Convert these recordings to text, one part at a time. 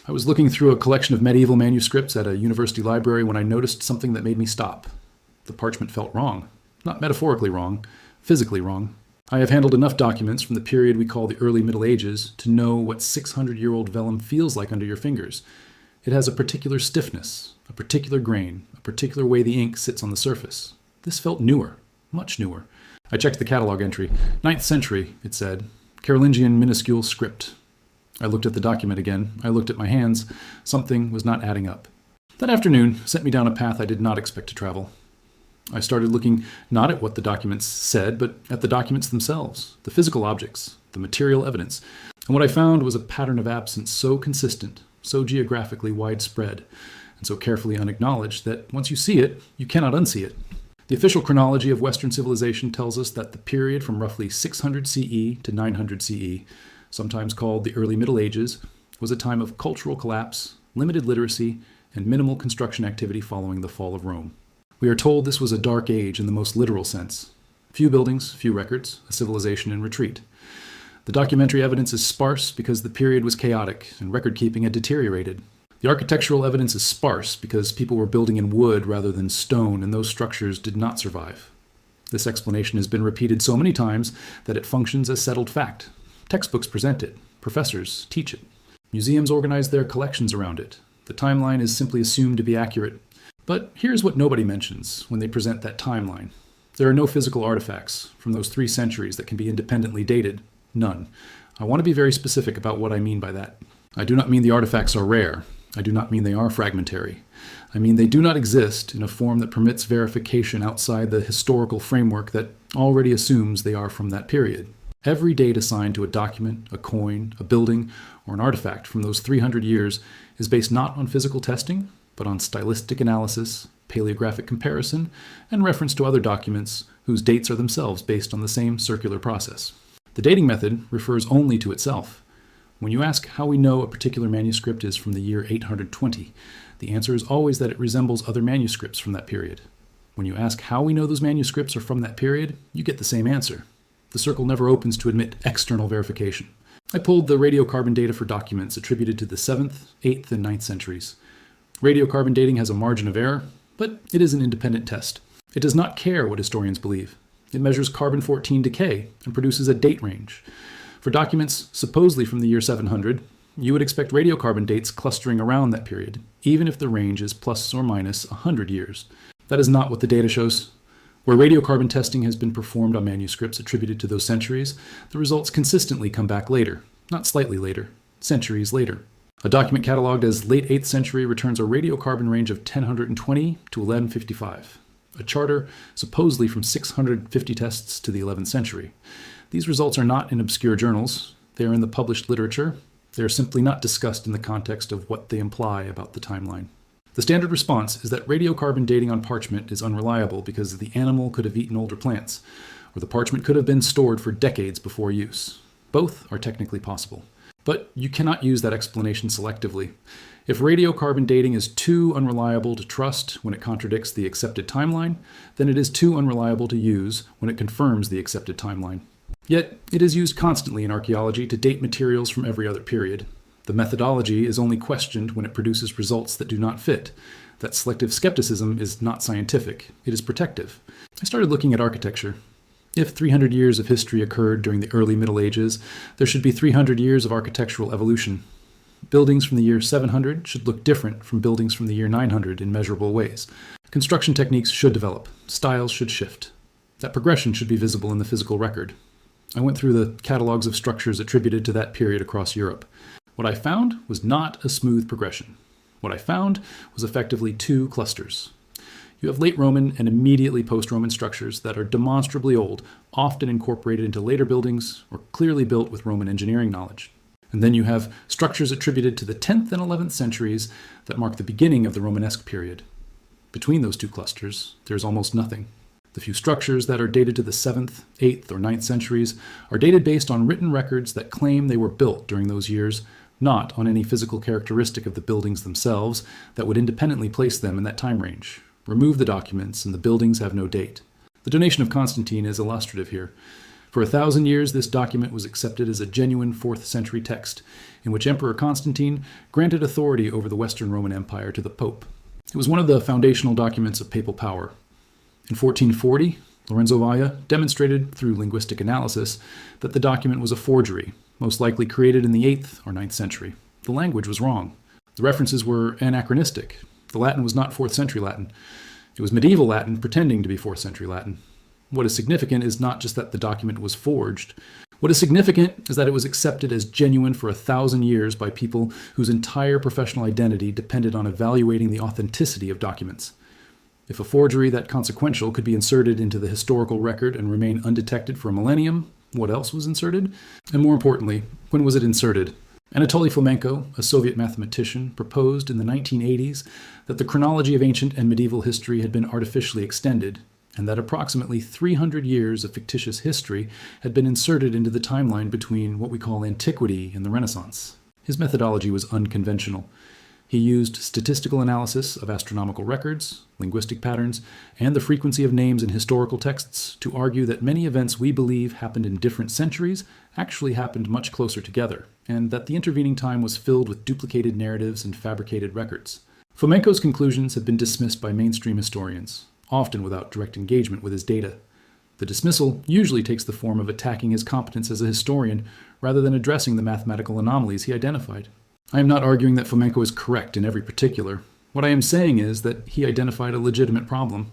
I was looking through a collection of medieval manuscripts at a university library when I noticed something that made me stop. The parchment felt wrong. Not metaphorically wrong, physically wrong. I have handled enough documents from the period we call the early Middle Ages to know what 600-year-old vellum feels like under your fingers. It has a particular stiffness, a particular grain, a particular way the ink sits on the surface. This felt newer, much newer. I checked the catalog entry. 9th century, it said. Carolingian minuscule script. I looked at the document again. I looked at my hands. Something was not adding up. That afternoon sent me down a path I did not expect to travel. I started looking not at what the documents said, but at the documents themselves, the physical objects, the material evidence. And what I found was a pattern of absence so consistent, so geographically widespread, and so carefully unacknowledged that once you see it, you cannot unsee it. The official chronology of Western civilization tells us that the period from roughly 600 CE to 900 CE, sometimes called the early Middle Ages, was a time of cultural collapse, limited literacy, and minimal construction activity following the fall of Rome. We are told this was a dark age in the most literal sense. Few buildings, few records, a civilization in retreat. The documentary evidence is sparse because the period was chaotic and record-keeping had deteriorated. The architectural evidence is sparse because people were building in wood rather than stone, and those structures did not survive. This explanation has been repeated so many times that it functions as settled fact. Textbooks present it. Professors teach it. Museums organize their collections around it. The timeline is simply assumed to be accurate. But here's what nobody mentions when they present that timeline. There are no physical artifacts from those 3 centuries that can be independently dated. None. I want to be very specific about what I mean by that. I do not mean the artifacts are rare. I do not mean they are fragmentary. I mean they do not exist in a form that permits verification outside the historical framework that already assumes they are from that period. Every date assigned to a document, a coin, a building, or an artifact from those 300 years is based not on physical testing, but on stylistic analysis, paleographic comparison, and reference to other documents whose dates are themselves based on the same circular process. The dating method refers only to itself. When you ask how we know a particular manuscript is from the year 820, the answer is always that it resembles other manuscripts from that period. When you ask how we know those manuscripts are from that period, you get the same answer. The circle never opens to admit external verification. I pulled the radiocarbon data for documents attributed to the 7th, 8th, and 9th centuries. Radiocarbon dating has a margin of error, but it is an independent test. It does not care what historians believe. It measures carbon-14 decay and produces a date range. For documents supposedly from the year 700, you would expect radiocarbon dates clustering around that period, even if the range is plus or minus 100 years. That is not what the data shows. Where radiocarbon testing has been performed on manuscripts attributed to those centuries, the results consistently come back later, not slightly later, centuries later. A document cataloged as late 8th century returns a radiocarbon range of 1020 to 1155. A charter supposedly from 650 tests to the 11th century. These results are not in obscure journals. They are in the published literature. They are simply not discussed in the context of what they imply about the timeline. The standard response is that radiocarbon dating on parchment is unreliable because the animal could have eaten older plants, or the parchment could have been stored for decades before use. Both are technically possible. But you cannot use that explanation selectively. If radiocarbon dating is too unreliable to trust when it contradicts the accepted timeline, then it is too unreliable to use when it confirms the accepted timeline. Yet, it is used constantly in archaeology to date materials from every other period. The methodology is only questioned when it produces results that do not fit. That selective skepticism is not scientific, it is protective. I started looking at architecture. If 300 years of history occurred during the early Middle Ages, there should be 300 years of architectural evolution. Buildings from the year 700 should look different from buildings from the year 900 in measurable ways. Construction techniques should develop. Styles should shift. That progression should be visible in the physical record. I went through the catalogs of structures attributed to that period across Europe. What I found was not a smooth progression. What I found was effectively 2 clusters. You have late Roman and immediately post-Roman structures that are demonstrably old, often incorporated into later buildings or clearly built with Roman engineering knowledge. And then you have structures attributed to the 10th and 11th centuries that mark the beginning of the Romanesque period. Between those 2 clusters, there is almost nothing. The few structures that are dated to the 7th, 8th, or 9th centuries are dated based on written records that claim they were built during those years, not on any physical characteristic of the buildings themselves that would independently place them in that time range. Remove the documents and the buildings have no date. The donation of Constantine is illustrative here. For 1,000 years, this document was accepted as a genuine 4th century text, in which Emperor Constantine granted authority over the Western Roman Empire to the Pope. It was one of the foundational documents of papal power. In 1440, Lorenzo Valla demonstrated through linguistic analysis that the document was a forgery, most likely created in the 8th or 9th century. The language was wrong. The references were anachronistic. The Latin was not 4th century Latin. It was medieval Latin pretending to be 4th century Latin. What is significant is not just that the document was forged. What is significant is that it was accepted as genuine for 1,000 years by people whose entire professional identity depended on evaluating the authenticity of documents. If a forgery that consequential could be inserted into the historical record and remain undetected for a millennium, what else was inserted? And more importantly, when was it inserted? Anatoly Fomenko, a Soviet mathematician, proposed in the 1980s that the chronology of ancient and medieval history had been artificially extended, and that approximately 300 years of fictitious history had been inserted into the timeline between what we call antiquity and the Renaissance. His methodology was unconventional. He used statistical analysis of astronomical records, linguistic patterns, and the frequency of names in historical texts to argue that many events we believe happened in different centuries actually happened much closer together, and that the intervening time was filled with duplicated narratives and fabricated records. Fomenko's conclusions have been dismissed by mainstream historians, often without direct engagement with his data. The dismissal usually takes the form of attacking his competence as a historian rather than addressing the mathematical anomalies he identified. I am not arguing that Fomenko is correct in every particular. What I am saying is that he identified a legitimate problem.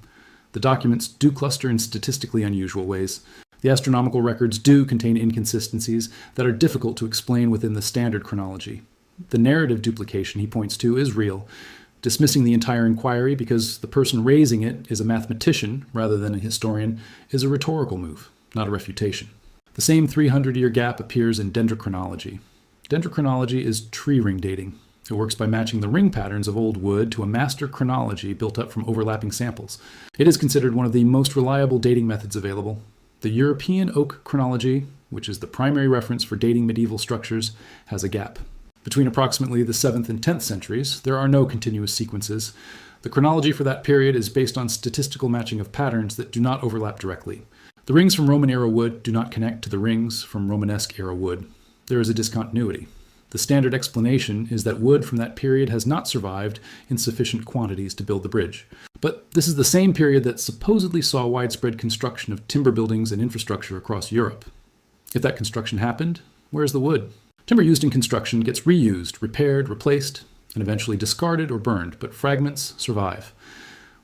The documents do cluster in statistically unusual ways. The astronomical records do contain inconsistencies that are difficult to explain within the standard chronology. The narrative duplication he points to is real, dismissing the entire inquiry because the person raising it is a mathematician rather than a historian is a rhetorical move, not a refutation. The same 300-year gap appears in dendrochronology. Dendrochronology is tree ring dating. It works by matching the ring patterns of old wood to a master chronology built up from overlapping samples. It is considered one of the most reliable dating methods available. The European oak chronology, which is the primary reference for dating medieval structures, has a gap. Between approximately the 7th and 10th centuries, there are no continuous sequences. The chronology for that period is based on statistical matching of patterns that do not overlap directly. The rings from Roman-era wood do not connect to the rings from Romanesque-era wood. There is a discontinuity. The standard explanation is that wood from that period has not survived in sufficient quantities to build the bridge. But this is the same period that supposedly saw widespread construction of timber buildings and infrastructure across Europe. If that construction happened, where's the wood? Timber used in construction gets reused, repaired, replaced, and eventually discarded or burned, but fragments survive.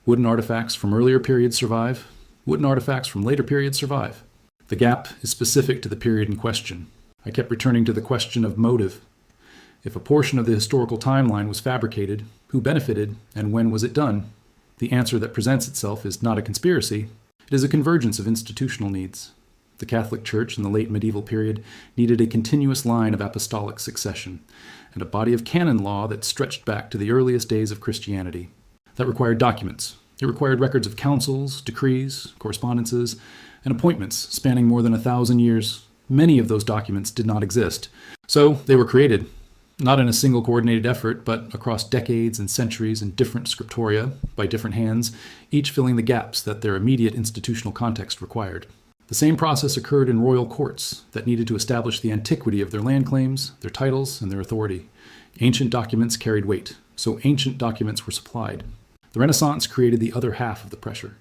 Wooden artifacts from earlier periods survive. Wooden artifacts from later periods survive. The gap is specific to the period in question. I kept returning to the question of motive. If a portion of the historical timeline was fabricated, who benefited, and when was it done? The answer that presents itself is not a conspiracy. It is a convergence of institutional needs. The Catholic Church in the late medieval period needed a continuous line of apostolic succession, and a body of canon law that stretched back to the earliest days of Christianity. That required documents. It required records of councils, decrees, correspondences, and appointments spanning more than 1,000 years. Many of those documents did not exist, so they were created, not in a single coordinated effort, but across decades and centuries in different scriptoria, by different hands, each filling the gaps that their immediate institutional context required. The same process occurred in royal courts that needed to establish the antiquity of their land claims, their titles, and their authority. Ancient documents carried weight, so ancient documents were supplied. The Renaissance created the other half of the pressure.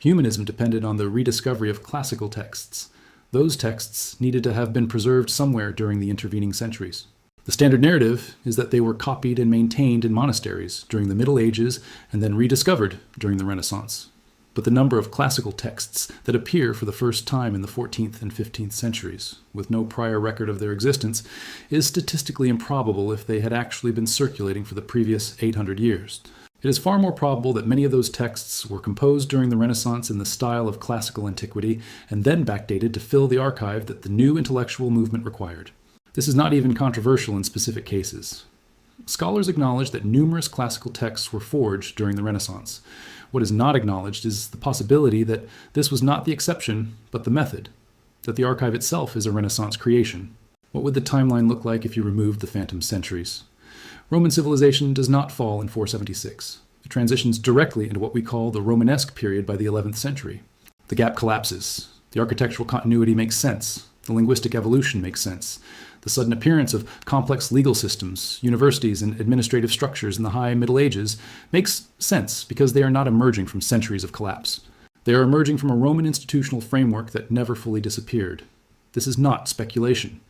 Humanism depended on the rediscovery of classical texts. Those texts needed to have been preserved somewhere during the intervening centuries. The standard narrative is that they were copied and maintained in monasteries during the Middle Ages and then rediscovered during the Renaissance. But the number of classical texts that appear for the first time in the 14th and 15th centuries, with no prior record of their existence, is statistically improbable if they had actually been circulating for the previous 800 years. It is far more probable that many of those texts were composed during the Renaissance in the style of classical antiquity and then backdated to fill the archive that the new intellectual movement required. This is not even controversial in specific cases. Scholars acknowledge that numerous classical texts were forged during the Renaissance. What is not acknowledged is the possibility that this was not the exception, but the method, that the archive itself is a Renaissance creation. What would the timeline look like if you removed the phantom centuries? Roman civilization does not fall in 476. It transitions directly into what we call the Romanesque period by the 11th century. The gap collapses. The The architectural continuity makes sense. The linguistic evolution makes sense. The sudden appearance of complex legal systems, universities, and administrative structures in the High Middle Ages makes sense because they are not emerging from centuries of collapse. They are emerging from a Roman institutional framework that never fully disappeared. This is not speculation.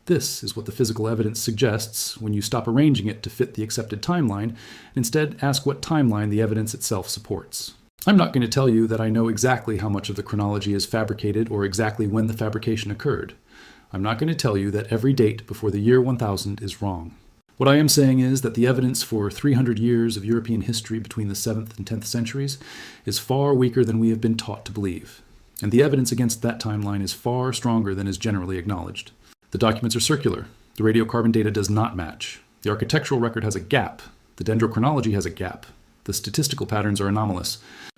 This is what the physical evidence suggests when you stop arranging it to fit the accepted timeline and instead ask what timeline the evidence itself supports. I'm not going to tell you that I know exactly how much of the chronology is fabricated or exactly when the fabrication occurred. I'm not going to tell you that every date before the year 1000 is wrong. What I am saying is that the evidence for 300 years of European history between the 7th and 10th centuries is far weaker than we have been taught to believe, and the evidence against that timeline is far stronger than is generally acknowledged. The documents are circular. The radiocarbon data does not match. The architectural record has a gap. The dendrochronology has a gap. The statistical patterns are anomalous.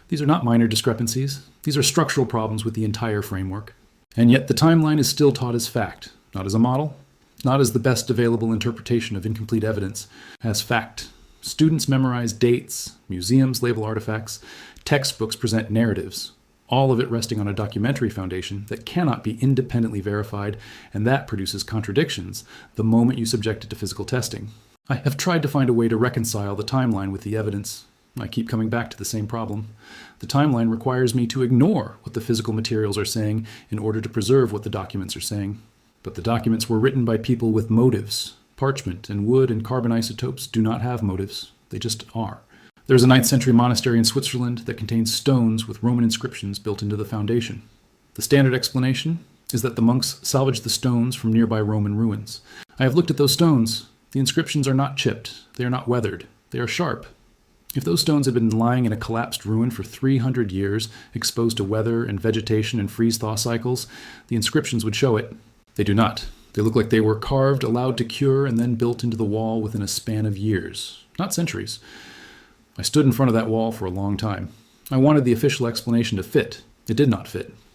These are not minor discrepancies. These are structural problems with the entire framework. And yet the timeline is still taught as fact, not as a model, not as the best available interpretation of incomplete evidence, as fact. Students memorize dates, museums label artifacts, textbooks present narratives, all of it resting on a documentary foundation that cannot be independently verified, and that produces contradictions the moment you subject it to physical testing. I have tried to find a way to reconcile the timeline with the evidence. I keep coming back to the same problem. The timeline requires me to ignore what the physical materials are saying in order to preserve what the documents are saying. But the documents were written by people with motives. Parchment and wood and carbon isotopes do not have motives. They just are. There's a 9th century monastery in Switzerland that contains stones with Roman inscriptions built into the foundation. The standard explanation is that the monks salvaged the stones from nearby Roman ruins. I have looked at those stones. The inscriptions are not chipped. They are not weathered. They are sharp. If those stones had been lying in a collapsed ruin for 300 years, exposed to weather and vegetation and freeze-thaw cycles, the inscriptions would show it. They do not. They look like they were carved, allowed to cure, and then built into the wall within a span of years, not centuries. I stood in front of that wall for a long time. I wanted the official explanation to fit. It did not fit.